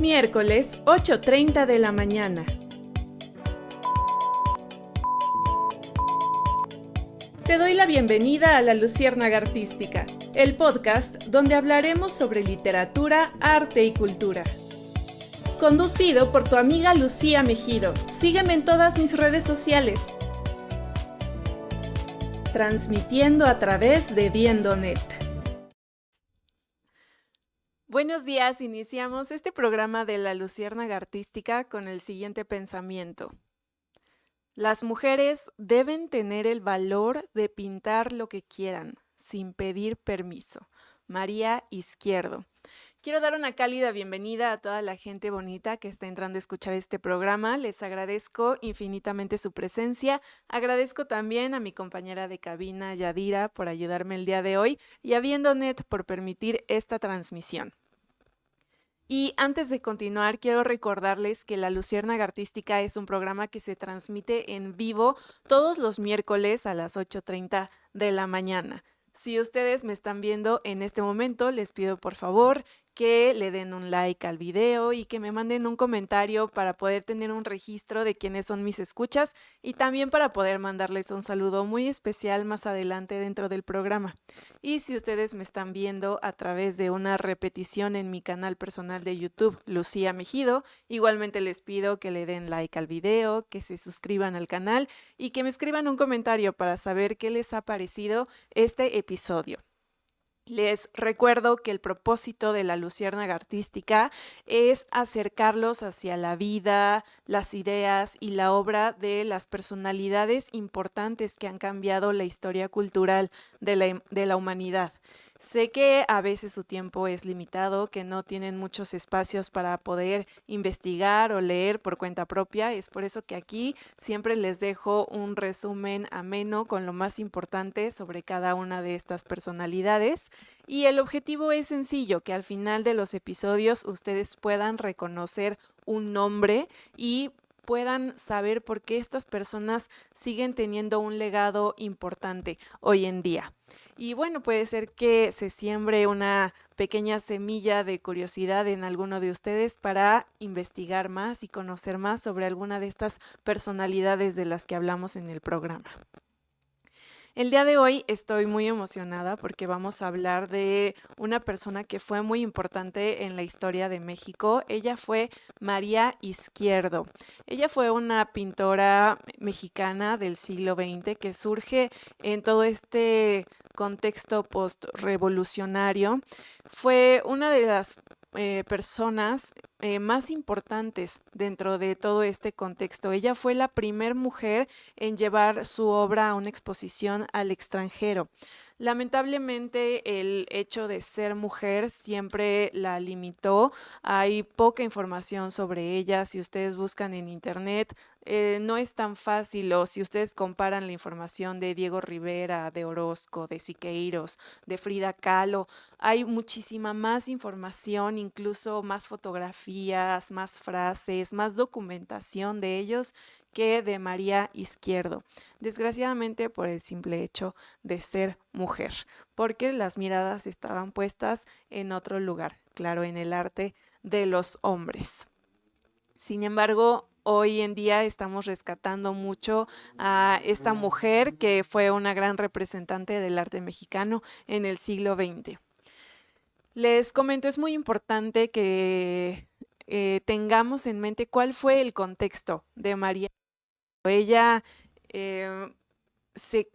Miércoles, 8:30 de la mañana. Te doy la bienvenida a La Luciérnaga Artística, el podcast donde hablaremos sobre literatura, arte y cultura. Conducido por tu amiga Lucía Mejido. Sígueme en todas mis redes sociales. Transmitiendo a través de Viendonet. Buenos días, iniciamos este programa de La Luciérnaga Artística con el siguiente pensamiento. Las mujeres deben tener el valor de pintar lo que quieran, sin pedir permiso. María Izquierdo. Quiero dar una cálida bienvenida a toda la gente bonita que está entrando a escuchar este programa. Les agradezco infinitamente su presencia. Agradezco también a mi compañera de cabina, Yadira, por ayudarme el día de hoy y a Viendonet por permitir esta transmisión. Y antes de continuar, quiero recordarles que La Luciérnaga Artística es un programa que se transmite en vivo todos los miércoles a las 8:30 de la mañana. Si ustedes me están viendo en este momento, les pido por favor que le den un like al video y que me manden un comentario para poder tener un registro de quiénes son mis escuchas y también para poder mandarles un saludo muy especial más adelante dentro del programa. Y si ustedes me están viendo a través de una repetición en mi canal personal de YouTube, Lucía Mejido, igualmente les pido que le den like al video, que se suscriban al canal y que me escriban un comentario para saber qué les ha parecido este episodio. Les recuerdo que el propósito de La Luciérnaga Artística es acercarlos hacia la vida, las ideas y la obra de las personalidades importantes que han cambiado la historia cultural de la humanidad. Sé que a veces su tiempo es limitado, que no tienen muchos espacios para poder investigar o leer por cuenta propia. Es por eso que aquí siempre les dejo un resumen ameno con lo más importante sobre cada una de estas personalidades. Y el objetivo es sencillo, que al final de los episodios ustedes puedan reconocer un nombre y puedan saber por qué estas personas siguen teniendo un legado importante hoy en día. Y bueno, puede ser que se siembre una pequeña semilla de curiosidad en alguno de ustedes para investigar más y conocer más sobre alguna de estas personalidades de las que hablamos en el programa. El día de hoy estoy muy emocionada porque vamos a hablar de una persona que fue muy importante en la historia de México. Ella fue María Izquierdo. Ella fue una pintora mexicana del siglo XX que surge en todo este contexto postrevolucionario. Fue una de las personas más importantes dentro de todo este contexto. Ella fue la primer mujer en llevar su obra a una exposición al extranjero. Lamentablemente el hecho de ser mujer siempre la limitó. Hay poca información sobre ella. Si ustedes buscan en internet, no es tan fácil, o si ustedes comparan la información de Diego Rivera, de Orozco, de Siqueiros, de Frida Kahlo, hay muchísima más información, incluso más fotografías, más frases, más documentación de ellos que de María Izquierdo. Desgraciadamente por el simple hecho de ser mujer, porque las miradas estaban puestas en otro lugar, claro, en el arte de los hombres. Sin embargo, hoy en día estamos rescatando mucho a esta mujer que fue una gran representante del arte mexicano en el siglo XX. Les comento, es muy importante que tengamos en mente cuál fue el contexto de María. Ella se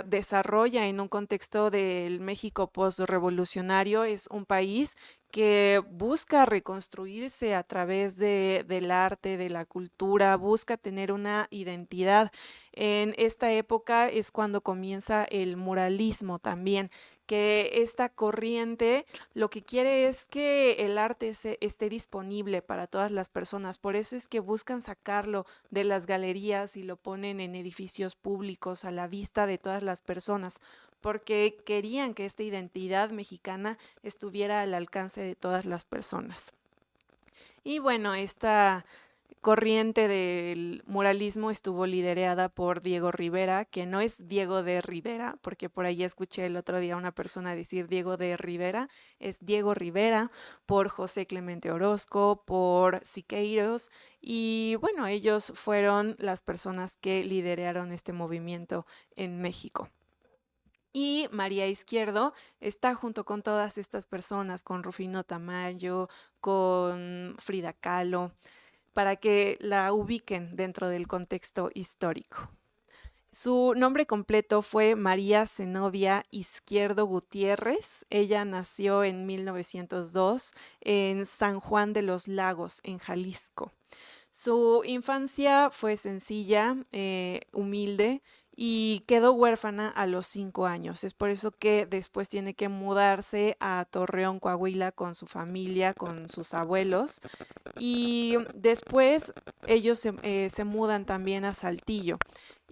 desarrolla en un contexto del México postrevolucionario. Es un país que busca reconstruirse a través del arte, de la cultura, busca tener una identidad. En esta época es cuando comienza el muralismo también, que esta corriente lo que quiere es que el arte esté disponible para todas las personas. Por eso es que buscan sacarlo de las galerías y lo ponen en edificios públicos a la vista de todas las personas, porque querían que esta identidad mexicana estuviera al alcance de todas las personas. Y bueno, esta corriente del muralismo estuvo liderada por Diego Rivera, que no es Diego de Rivera, porque por ahí escuché el otro día a una persona decir Diego de Rivera, es Diego Rivera, por José Clemente Orozco, por Siqueiros, y bueno, ellos fueron las personas que lideraron este movimiento en México. Y María Izquierdo está junto con todas estas personas, con Rufino Tamayo, con Frida Kahlo, para que la ubiquen dentro del contexto histórico. Su nombre completo fue María Zenobia Izquierdo Gutiérrez. Ella nació en 1902 en San Juan de los Lagos, en Jalisco. Su infancia fue sencilla, humilde, y quedó huérfana a los 5 años. Es por eso que después tiene que mudarse a Torreón, Coahuila, con su familia, con sus abuelos. Y después ellos se mudan también a Saltillo.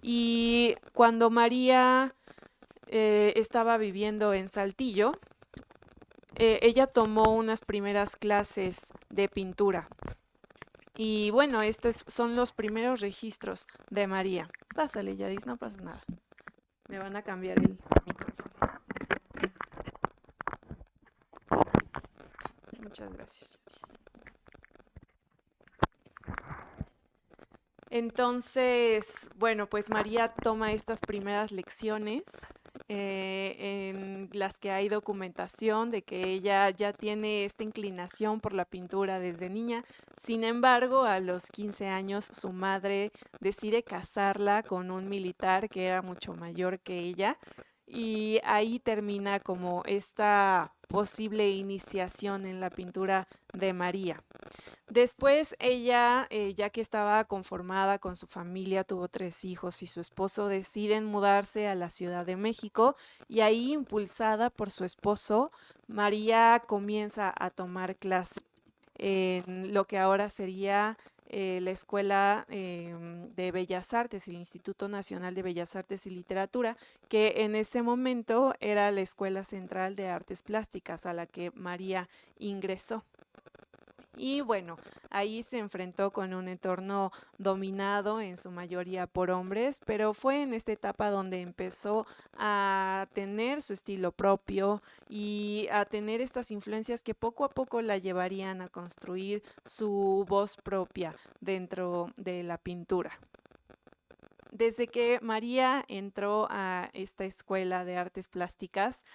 Y cuando María estaba viviendo en Saltillo, ella tomó unas primeras clases de pintura. Y bueno, estos son los primeros registros de María. Pásale, Yadis, no pasa nada. Me van a cambiar el micrófono. Muchas gracias, Yadis. Entonces, bueno, pues María toma estas primeras lecciones en las que hay documentación de que ella ya tiene esta inclinación por la pintura desde niña. Sin embargo, a los 15 años su madre decide casarla con un militar que era mucho mayor que ella, y ahí termina como esta posible iniciación en la pintura de María. Después ella, ya que estaba conformada con su familia, tuvo 3 hijos y su esposo, deciden mudarse a la Ciudad de México, y ahí, impulsada por su esposo, María comienza a tomar clases en lo que ahora sería la Escuela de Bellas Artes, el Instituto Nacional de Bellas Artes y Literatura, que en ese momento era la Escuela Central de Artes Plásticas a la que María ingresó. Y bueno, ahí se enfrentó con un entorno dominado en su mayoría por hombres, pero fue en esta etapa donde empezó a tener su estilo propio y a tener estas influencias que poco a poco la llevarían a construir su voz propia dentro de la pintura. Desde que María entró a esta escuela de artes plásticas,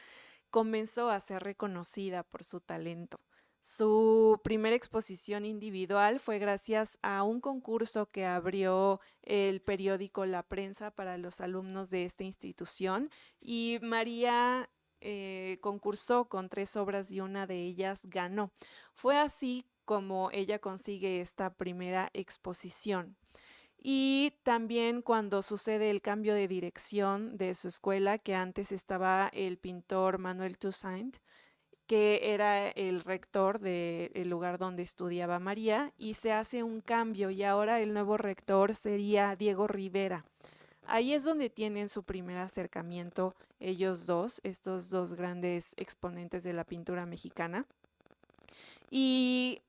comenzó a ser reconocida por su talento. Su primera exposición individual fue gracias a un concurso que abrió el periódico La Prensa para los alumnos de esta institución, y María concursó con 3 obras y una de ellas ganó. Fue así como ella consigue esta primera exposición. Y también cuando sucede el cambio de dirección de su escuela, que antes estaba el pintor Manuel Toussaint, que era el rector del lugar donde estudiaba María, y se hace un cambio y ahora el nuevo rector sería Diego Rivera. Ahí es donde tienen su primer acercamiento ellos dos, estos dos grandes exponentes de la pintura mexicana. Y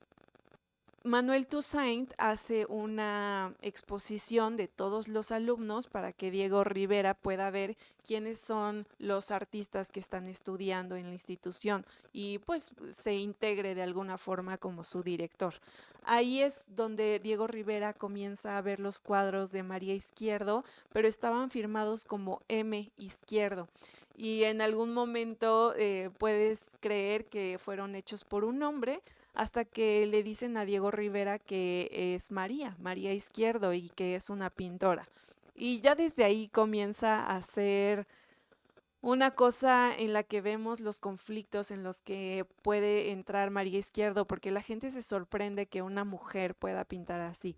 Manuel Toussaint hace una exposición de todos los alumnos para que Diego Rivera pueda ver quiénes son los artistas que están estudiando en la institución y pues se integre de alguna forma como su director. Ahí es donde Diego Rivera comienza a ver los cuadros de María Izquierdo, pero estaban firmados como M. Izquierdo. Y en algún momento puedes creer que fueron hechos por un hombre, hasta que le dicen a Diego Rivera que es María Izquierdo, y que es una pintora. Y ya desde ahí comienza a ser una cosa en la que vemos los conflictos en los que puede entrar María Izquierdo, porque la gente se sorprende que una mujer pueda pintar así.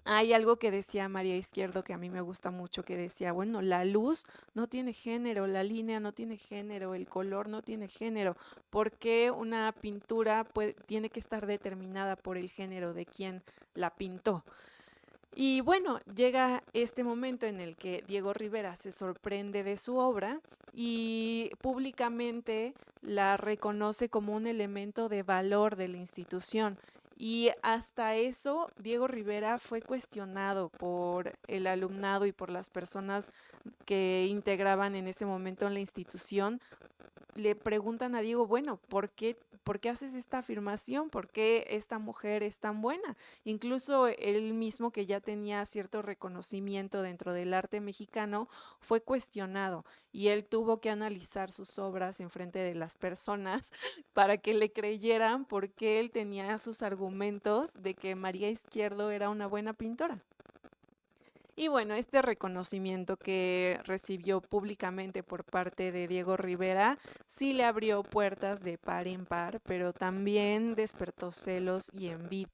Hay algo que decía María Izquierdo que a mí me gusta mucho, que decía, bueno, la luz no tiene género, la línea no tiene género, el color no tiene género. ¿Por qué una pintura tiene que estar determinada por el género de quien la pintó? Y bueno, llega este momento en el que Diego Rivera se sorprende de su obra y públicamente la reconoce como un elemento de valor de la institución. Y hasta eso, Diego Rivera fue cuestionado por el alumnado y por las personas que integraban en ese momento en la institución. Le preguntan a Diego, bueno, ¿por qué haces esta afirmación? ¿Por qué esta mujer es tan buena? Incluso él mismo, que ya tenía cierto reconocimiento dentro del arte mexicano, fue cuestionado y él tuvo que analizar sus obras en frente de las personas para que le creyeran, porque él tenía sus argumentos de que María Izquierdo era una buena pintora. Y bueno, este reconocimiento que recibió públicamente por parte de Diego Rivera sí le abrió puertas de par en par, pero también despertó celos y envidia.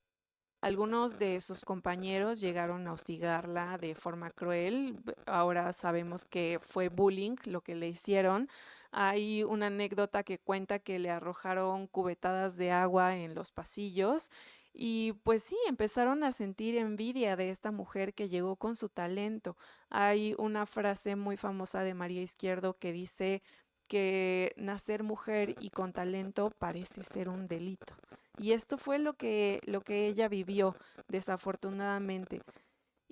Algunos de sus compañeros llegaron a hostigarla de forma cruel. Ahora sabemos que fue bullying lo que le hicieron. Hay una anécdota que cuenta que le arrojaron cubetadas de agua en los pasillos y pues sí, empezaron a sentir envidia de esta mujer que llegó con su talento. Hay una frase muy famosa de María Izquierdo que dice que nacer mujer y con talento parece ser un delito. Y esto fue lo que ella vivió, desafortunadamente.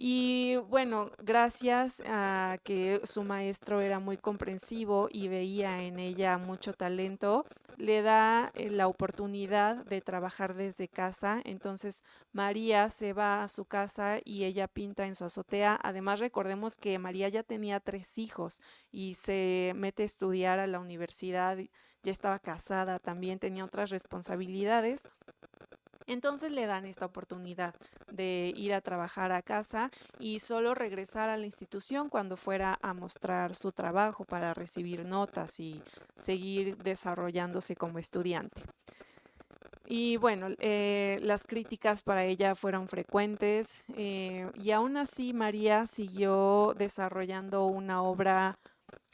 Y bueno, gracias a que su maestro era muy comprensivo y veía en ella mucho talento, le da la oportunidad de trabajar desde casa. Entonces María se va a su casa y ella pinta en su azotea. Además, recordemos que María ya tenía 3 hijos y se mete a estudiar a la universidad, ya estaba casada, también tenía otras responsabilidades. Entonces le dan esta oportunidad de ir a trabajar a casa y solo regresar a la institución cuando fuera a mostrar su trabajo para recibir notas y seguir desarrollándose como estudiante. Y bueno, las críticas para ella fueron frecuentes, y aún así María siguió desarrollando una obra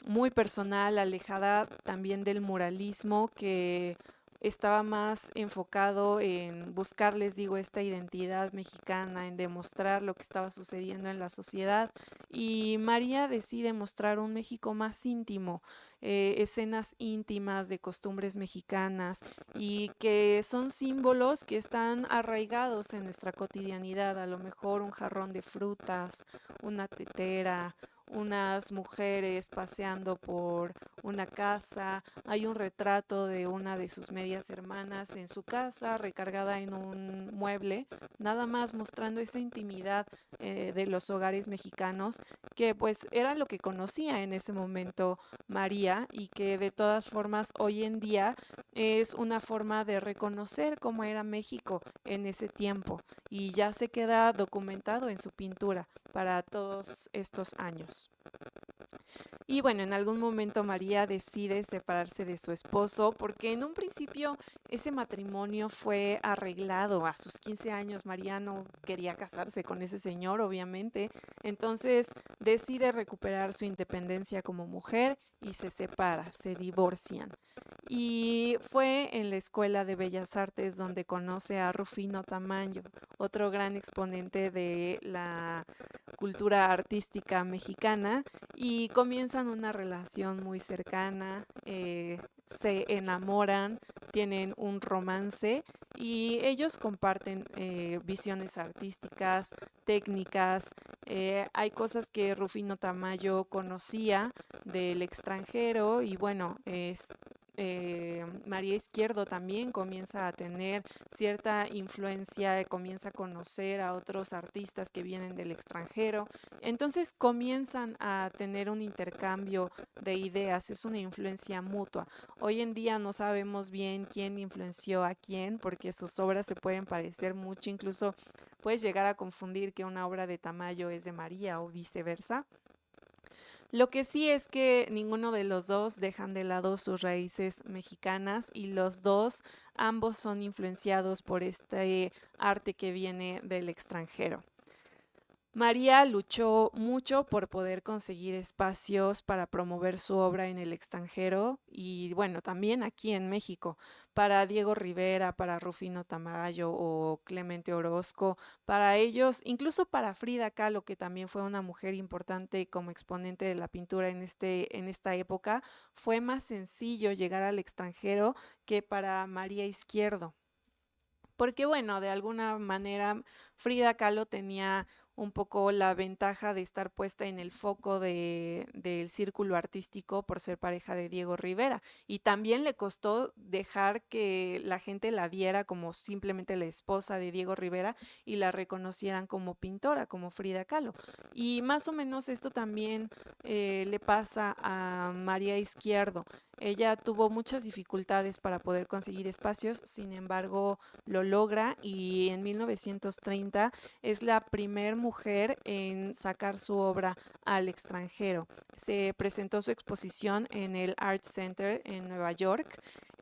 muy personal, alejada también del muralismo, que estaba más enfocado en buscar, les digo, esta identidad mexicana, en demostrar lo que estaba sucediendo en la sociedad. Y María decide mostrar un México más íntimo, escenas íntimas de costumbres mexicanas y que son símbolos que están arraigados en nuestra cotidianidad. A lo mejor un jarrón de frutas, una tetera, unas mujeres paseando por una casa. Hay un retrato de una de sus medias hermanas en su casa, recargada en un mueble, nada más mostrando esa intimidad de los hogares mexicanos, que pues era lo que conocía en ese momento María, y que de todas formas hoy en día es una forma de reconocer cómo era México en ese tiempo, y ya se queda documentado en su pintura para todos estos años. Y bueno, en algún momento María decide separarse de su esposo, porque en un principio ese matrimonio fue arreglado. A sus 15 años María no quería casarse con ese señor, obviamente. Entonces decide recuperar su independencia como mujer y se separa, se divorcian. Y fue en la Escuela de Bellas Artes donde conoce a Rufino Tamayo, otro gran exponente de la cultura artística mexicana, y comienzan una relación muy cercana. Se enamoran, tienen un romance y ellos comparten visiones artísticas, técnicas. Hay cosas que Rufino Tamayo conocía del extranjero y bueno, María Izquierdo también comienza a tener cierta influencia, comienza a conocer a otros artistas que vienen del extranjero. Entonces comienzan a tener un intercambio de ideas, es una influencia mutua. Hoy en día no sabemos bien quién influenció a quién, porque sus obras se pueden parecer mucho, incluso puedes llegar a confundir que una obra de Tamayo es de María o viceversa. Lo que sí es que ninguno de los dos dejan de lado sus raíces mexicanas, y los dos, ambos son influenciados por este arte que viene del extranjero. María luchó mucho por poder conseguir espacios para promover su obra en el extranjero y bueno, también aquí en México, para Diego Rivera, para Rufino Tamayo o Clemente Orozco, para ellos, incluso para Frida Kahlo, que también fue una mujer importante como exponente de la pintura en esta época, fue más sencillo llegar al extranjero que para María Izquierdo. porque bueno, de alguna manera Frida Kahlo tenía un poco la ventaja de estar puesta en el foco del círculo artístico por ser pareja de Diego Rivera, y también le costó dejar que la gente la viera como simplemente la esposa de Diego Rivera y la reconocieran como pintora, como Frida Kahlo. Y más o menos esto también le pasa a María Izquierdo. Ella tuvo muchas dificultades para poder conseguir espacios, sin embargo lo logra, y en 1930 es la primer mujer en sacar su obra al extranjero. Se presentó su exposición en el Art Center en Nueva York,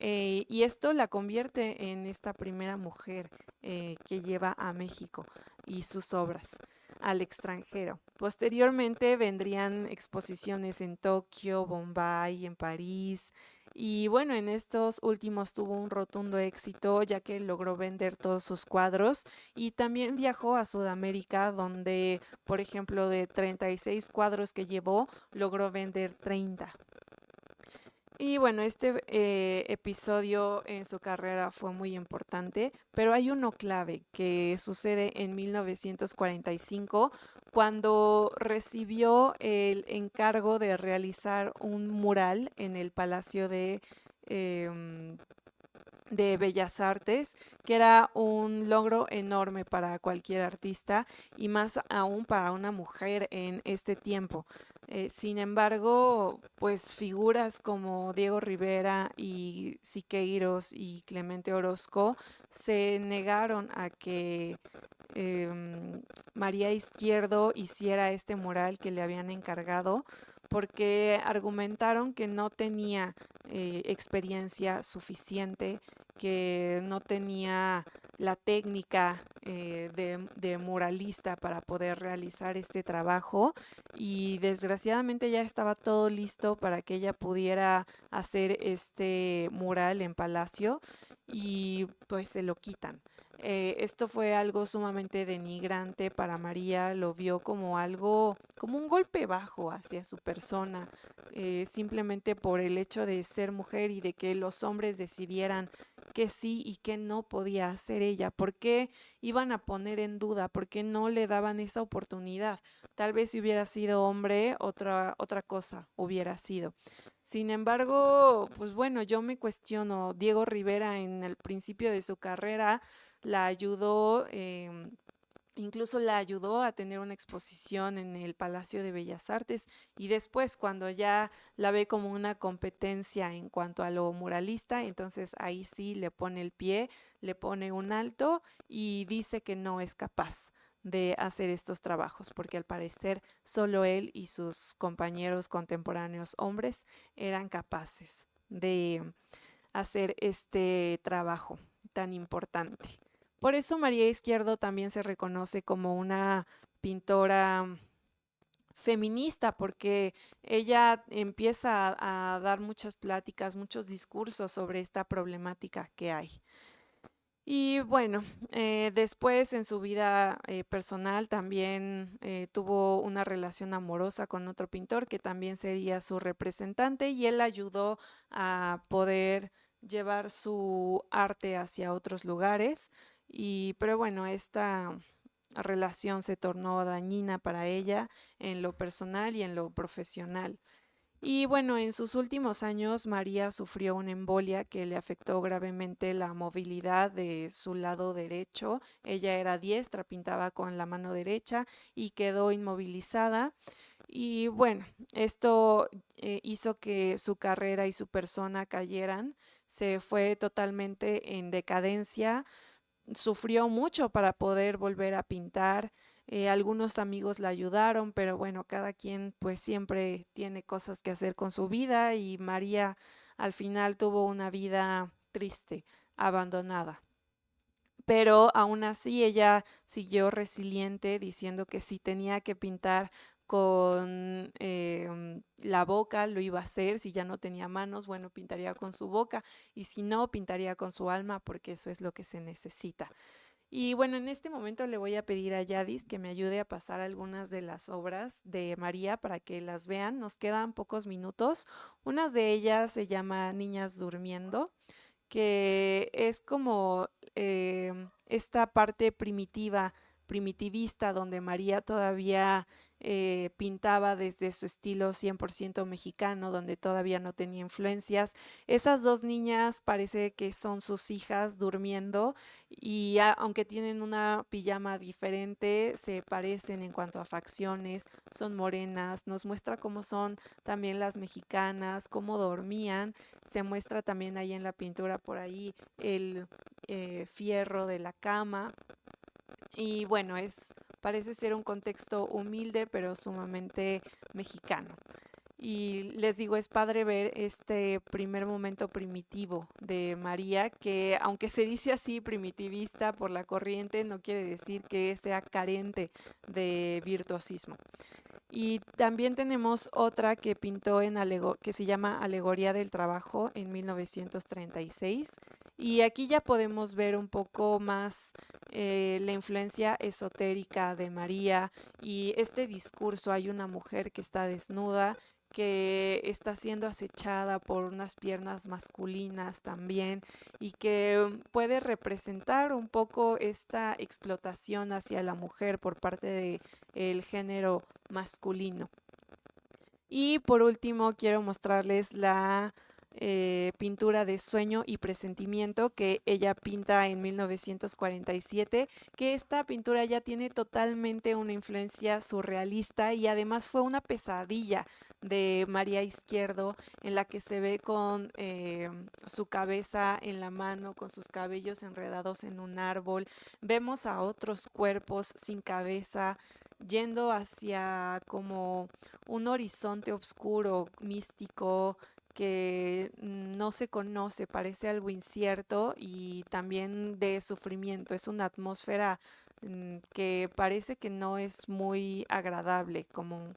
y esto la convierte en esta primera mujer que lleva a México y sus obras al extranjero. Posteriormente vendrían exposiciones en Tokio, Bombay, en París, y bueno, en estos últimos tuvo un rotundo éxito, ya que logró vender todos sus cuadros, y también viajó a Sudamérica, donde, por ejemplo, de 36 cuadros que llevó, logró vender 30. Y bueno, este episodio en su carrera fue muy importante, pero hay uno clave que sucede en 1945, cuando recibió el encargo de realizar un mural en el Palacio em, de Bellas Artes, que era un logro enorme para cualquier artista y más aún para una mujer en este tiempo. Sin embargo, pues figuras como Diego Rivera y Siqueiros y Clemente Orozco se negaron a que María Izquierdo hiciera este mural que le habían encargado, porque argumentaron que no tenía experiencia suficiente, que no tenía la técnica de muralista para poder realizar este trabajo, y desgraciadamente ya estaba todo listo para que ella pudiera hacer este mural en Palacio, y pues se lo quitan. Esto fue algo sumamente denigrante para María, lo vio como algo, como un golpe bajo hacia su persona, simplemente por el hecho de ser mujer y de que los hombres decidieran qué sí y qué no podía hacer ella. ¿Por qué iban a poner en duda? ¿Por qué no le daban esa oportunidad? Tal vez si hubiera sido hombre, otra cosa hubiera sido. Sin embargo, pues bueno, yo me cuestiono, Diego Rivera en el principio de su carrera la ayudó, incluso la ayudó a tener una exposición en el Palacio de Bellas Artes, y después cuando ya la ve como una competencia en cuanto a lo muralista, entonces ahí sí le pone el pie, le pone un alto y dice que no es capaz de hacer estos trabajos, porque al parecer solo él y sus compañeros contemporáneos hombres eran capaces de hacer este trabajo tan importante. Por eso María Izquierdo también se reconoce como una pintora feminista, porque ella empieza a dar muchas pláticas, muchos discursos sobre esta problemática que hay. Y bueno, después en su vida personal también tuvo una relación amorosa con otro pintor que también sería su representante, y él ayudó a poder llevar su arte hacia otros lugares. Pero bueno, esta relación se tornó dañina para ella en lo personal y en lo profesional. Y bueno, en sus últimos años María sufrió una embolia que le afectó gravemente la movilidad de su lado derecho. Ella era diestra, pintaba con la mano derecha y quedó inmovilizada. Y bueno, esto hizo que su carrera y su persona cayeran. Se fue totalmente en decadencia, sufrió mucho para poder volver a pintar. Algunos amigos la ayudaron, pero bueno, cada quien pues siempre tiene cosas que hacer con su vida, y María al final tuvo una vida triste, abandonada. Pero aún así ella siguió resiliente, diciendo que si tenía que pintar con la boca, lo iba a hacer. Si ya no tenía manos, bueno, pintaría con su boca, y si no, pintaría con su alma, porque eso es lo que se necesita. Y bueno, en este momento le voy a pedir a Yadis que me ayude a pasar algunas de las obras de María para que las vean. Nos quedan pocos minutos. Unas de ellas se llama Niñas Durmiendo, que es como esta parte primitivista, donde María todavía pintaba desde su estilo 100% mexicano, donde todavía no tenía influencias. Esas dos niñas parece que son sus hijas durmiendo y aunque tienen una pijama diferente, se parecen en cuanto a facciones, son morenas, nos muestra cómo son también las mexicanas, cómo dormían. Se muestra también ahí en la pintura por ahí el fierro de la cama. Y bueno, parece ser un contexto humilde, pero sumamente mexicano. Y les digo, es padre ver este primer momento primitivo de María, que aunque se dice así primitivista por la corriente, no quiere decir que sea carente de virtuosismo. Y también tenemos otra que pintó que se llama Alegoría del Trabajo en 1936. Y aquí ya podemos ver un poco más la influencia esotérica de María y este discurso. Hay una mujer que está desnuda, que está siendo acechada por unas piernas masculinas también y que puede representar un poco esta explotación hacia la mujer por parte del género masculino. Y por último quiero mostrarles la pintura de Sueño y Presentimiento que ella pinta en 1947, que esta pintura ya tiene totalmente una influencia surrealista y además fue una pesadilla de María Izquierdo, en la que se ve con su cabeza en la mano, con sus cabellos enredados en un árbol. Vemos a otros cuerpos sin cabeza yendo hacia como un horizonte oscuro, místico, que no se conoce, parece algo incierto y también de sufrimiento. Es una atmósfera que parece que no es muy agradable, como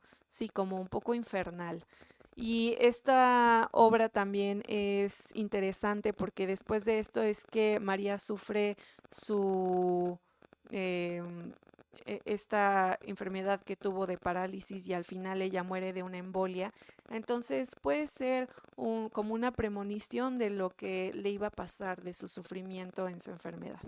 un poco infernal. Y esta obra también es interesante porque después de esto es que María sufre su esta enfermedad que tuvo de parálisis y al final ella muere de una embolia. Entonces puede ser como una premonición de lo que le iba a pasar, de su sufrimiento en su enfermedad.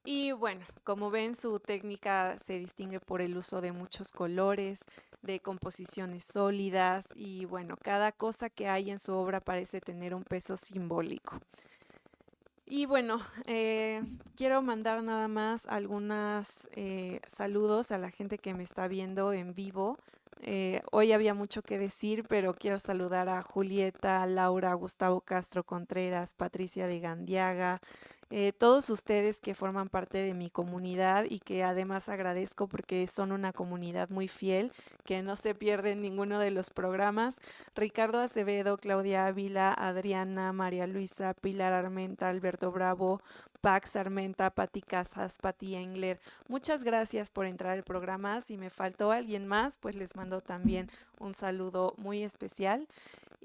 Y bueno, como ven, su técnica se distingue por el uso de muchos colores, de composiciones sólidas y bueno, cada cosa que hay en su obra parece tener un peso simbólico. Y bueno, quiero mandar nada más algunos saludos a la gente que me está viendo en vivo. Hoy había mucho que decir, pero quiero saludar a Julieta, Laura, Gustavo Castro Contreras, Patricia de Gandiaga, todos ustedes que forman parte de mi comunidad y que además agradezco porque son una comunidad muy fiel, que no se pierden ninguno de los programas. Ricardo Acevedo, Claudia Ávila, Adriana, María Luisa, Pilar Armenta, Alberto Bravo, Pax Armenta, Pati Casas, Pati Engler. Muchas gracias por entrar al programa. Si me faltó alguien más, pues les mando también un saludo muy especial.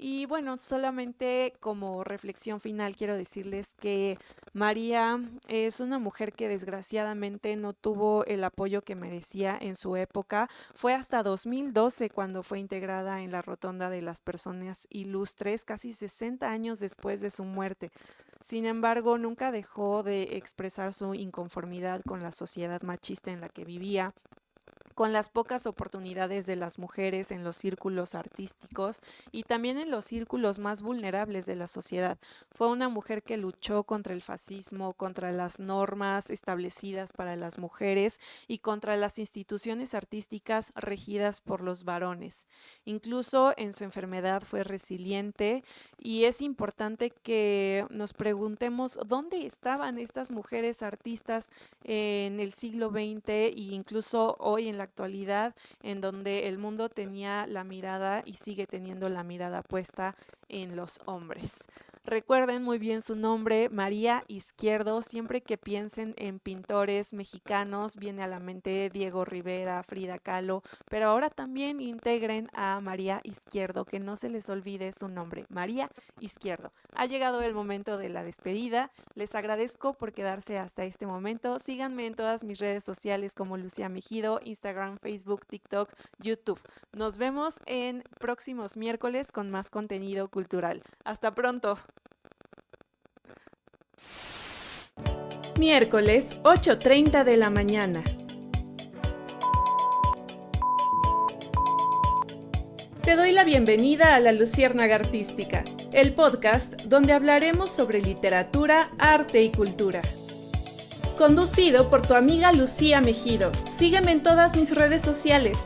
Y bueno, solamente como reflexión final quiero decirles que María es una mujer que desgraciadamente no tuvo el apoyo que merecía en su época. Fue hasta 2012 cuando fue integrada en la Rotonda de las Personas Ilustres, casi 60 años después de su muerte. Sin embargo, nunca dejó de expresar su inconformidad con la sociedad machista en la que vivía, con las pocas oportunidades de las mujeres en los círculos artísticos y también en los círculos más vulnerables de la sociedad. Fue una mujer que luchó contra el fascismo, contra las normas establecidas para las mujeres y contra las instituciones artísticas regidas por los varones. Incluso en su enfermedad fue resiliente y es importante que nos preguntemos dónde estaban estas mujeres artistas en el siglo XX e incluso hoy en la actualidad, en donde el mundo tenía la mirada y sigue teniendo la mirada puesta en los hombres. Recuerden muy bien su nombre, María Izquierdo. Siempre que piensen en pintores mexicanos, viene a la mente Diego Rivera, Frida Kahlo, pero ahora también integren a María Izquierdo, que no se les olvide su nombre, María Izquierdo. Ha llegado el momento de la despedida. Les agradezco por quedarse hasta este momento. Síganme en todas mis redes sociales como Lucía Mejido, Instagram, Facebook, TikTok, YouTube. Nos vemos en próximos miércoles con más contenido cultural. Hasta pronto. Miércoles, 8:30 de la mañana. Te doy la bienvenida a La Luciérnaga Artística, el podcast donde hablaremos sobre literatura, arte y cultura. Conducido por tu amiga Lucía Mejido. Sígueme en todas mis redes sociales.